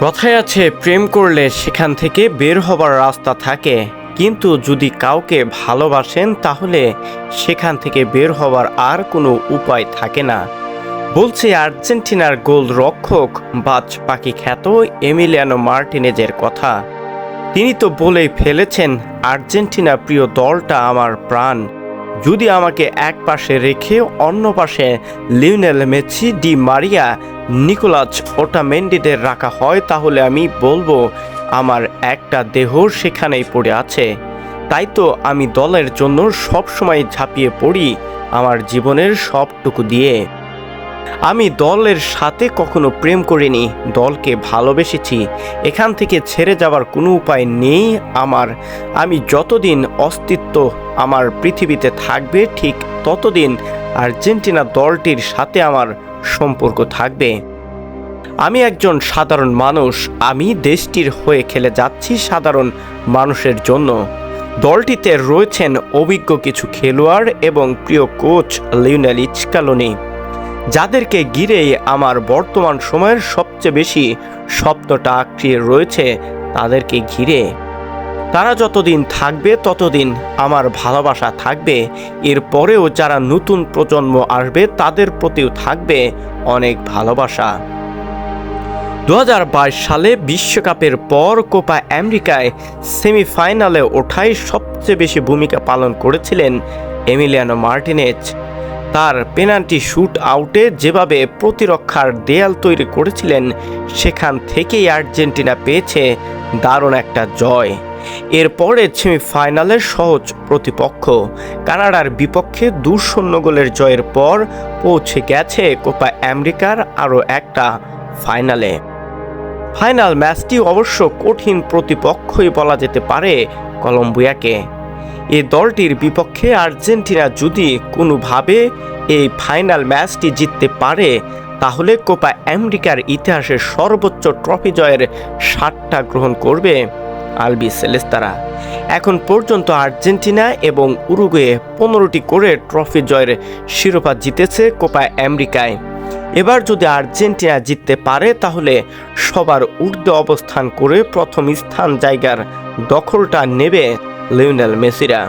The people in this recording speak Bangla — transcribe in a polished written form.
কথায় আছে, প্রেম করলে সেখান থেকে বের হবার রাস্তা থাকে, কিন্তু যদি কাউকে ভালোবাসেন তাহলে সেখান থেকে বের হবার আর কোনো উপায় থাকে না। বলছে আর্জেন্টিনার গোলরক্ষক বাজ পাখি খ্যাত এমিলিয়ানো মার্টিনেজের কথা। তিনি তো বলেই ফেলেছেন, আর্জেন্টিনা প্রিয় দলটা আমার প্রাণ। যদি আমাকে এক পাশে রেখে অন্য পাশে Lionel Messi, Di Maria, Nicolas ওটামেন্ডিদের রাখা হয় তাহলে আমি বলবো আমার একটা দেহ সেখানেই পড়ে আছে। তাই তো আমি দলের জন্য সবসময় ঝাঁপিয়ে পড়ি আমার জীবনের সবটুকু দিয়ে। আমি দলের সাথে কখনো প্রেম করিনি, দলকে ভালোবেসেছি। এখান থেকে ছেড়ে যাওয়ার কোনো উপায় নেই আমার। আমি যতদিন অস্তিত্ব আমার পৃথিবীতে থাকবে ঠিক ততদিন আর্জেন্টিনা দলটির সাথে আমার সম্পর্ক থাকবে। আমি একজন সাধারণ মানুষ, আমি দেশটির হয়ে খেলে যাচ্ছি সাধারণ মানুষের জন্য। দলটিতে রয়েছেন অভিজ্ঞ কিছু খেলোয়াড় এবং প্রিয় কোচ লিওনেল স্ক্যালোনি, যাদেরকে ঘিরেই আমার বর্তমান সময়ের সবচেয়ে বেশি স্বপ্নটা আঁকড়িয়ে রয়েছে তাদেরকে ঘিরে। তারা যতদিন থাকবে ততদিন আমার ভালোবাসা থাকবে। এরপরেও যারা নতুন প্রজন্ম আসবে তাদের প্রতিও থাকবে অনেক ভালোবাসা। 2022 সালে বিশ্বকাপের পর কোপা আমেরিকায় সেমিফাইনালে ওঠায় সবচেয়ে বেশি ভূমিকা পালন করেছিলেন এমিলিয়ানো মার্টিনেজ। তার পেনাল্টি শুট আউটে যেভাবে প্রতিরক্ষার দেয়াল তৈরি করেছিলেন, সেখান থেকেই আর্জেন্টিনা পেয়েছে দারুণ একটা জয়। এরপরে সেমিফাইনালের সহজ প্রতিপক্ষ কানাডার বিপক্ষে 2-0 গোলের জয়ের পর পৌঁছে গেছে কোপা আমেরিকার আরও একটা ফাইনালে। ফাইনাল ম্যাচটি অবশ্য কঠিন প্রতিপক্ষই বলা যেতে পারে কলম্বিয়াকে। এই দলটির বিপক্ষে আর্জেন্টিনা যদি কোনোভাবে এই ফাইনাল ম্যাচটি জিততে পারে তাহলে কোপা আমেরিকার ইতিহাসে সর্বোচ্চ ট্রফি জয়ের স্বাদটা গ্রহণ করবে আলবি সেলেস্তারা। এখন পর্যন্ত আর্জেন্টিনা এবং উরুগুয়ে 15টি করে ট্রফি জয়ের শিরোপা জিতেছে কোপা আমেরিকায়। এবার যদি আর্জেন্টিনা জিততে পারে তাহলে সবার ঊর্ধ্বে অবস্থান করে প্রথম স্থান জায়গার দখলটা নেবে লিওনেল মেসিরা।